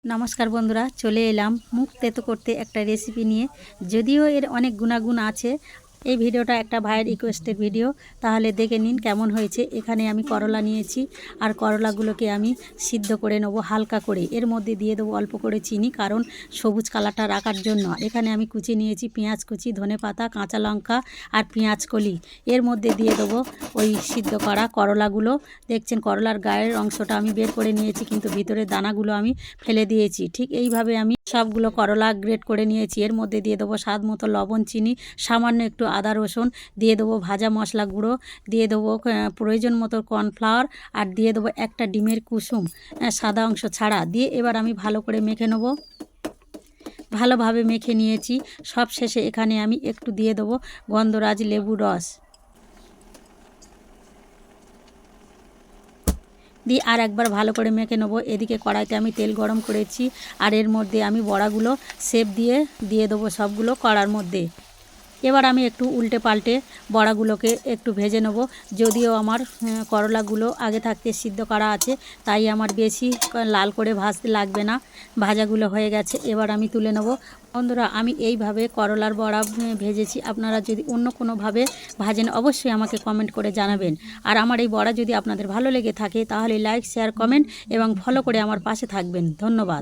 নমস্কার বন্ধুরা, চলে এলাম মুখ তেতো করতে একটা রেসিপি নিয়ে। যদিও এর অনেক গুণাগুণ আছে, এই ভিডিওটা একটা ভাইয়ের রিকোয়েস্টের ভিডিও, তাহলে দেখে নিন কেমন হয়েছে। এখানে আমি করলা নিয়েছি, আর করলাগুলোকে আমি সিদ্ধ করে নেবো হালকা করে। এর মধ্যে দিয়ে দেবো অল্প করে চিনি, কারণ সবুজ কালারটা রাখার জন্য। এখানে আমি কুচি নিয়েছি পেঁয়াজ কুচি, ধনেপাতা, কাঁচা লঙ্কা আর পেঁয়াজ কলি। এর মধ্যে দিয়ে দেবো ওই সিদ্ধ করা করলাগুলো। দেখছেন করলার গায়ের অংশটা আমি বের করে নিয়েছি, কিন্তু ভিতরের দানাগুলো আমি ফেলে দিয়েছি। ঠিক এইভাবে আমি সবগুলো করলা গ্রেট করে নিয়েছি। এর মধ্যে দিয়ে দেবো স্বাদ মতো লবণ, চিনি, সামান্য একটু আদা রসুন, দিয়ে দেবো ভাজা মশলা গুঁড়ো, দিয়ে দেবো প্রয়োজন মতো কর্নফ্লাওয়ার, আর দিয়ে দেবো একটা ডিমের কুসুম সাদা অংশ ছাড়া দিয়ে এবার আমি ভালো করে মেখে নেবো। ভালোভাবে মেখে নিয়েছি। সব শেষে এখানে আমি একটু দিয়ে দেবো গন্ধরাজ লেবুর রস দিয়ে আর একবার ভালো করে মেখে নেবো। এদিকে কড়াইতে আমি তেল গরম করেছি, আর এর মধ্যে আমি বড়াগুলো শেপ দিয়ে দেবো সবগুলো কড়ার মধ্যে। এবার আমি একটু উল্টে পাল্টে বড়াগুলোকে একটু ভেজে নেব। যদিও আমার করলাগুলো আগে থাকতে সিদ্ধ করা আছে, তাই আমার বেশি লাল করে ভাজতে লাগবে না। ভাজাগুলো হয়ে গেছে, এবার আমি তুলে নেব। বন্ধুরা, আমি এইভাবে করলার বড়া ভেজেছি। আপনারা যদি অন্য কোনোভাবে ভাজেন অবশ্যই আমাকে কমেন্ট করে জানাবেন। আর আমার এই বড়া যদি আপনাদের ভালো লেগে থাকে, তাহলে লাইক, শেয়ার, কমেন্ট এবং ফলো করে আমার পাশে থাকবেন। ধন্যবাদ।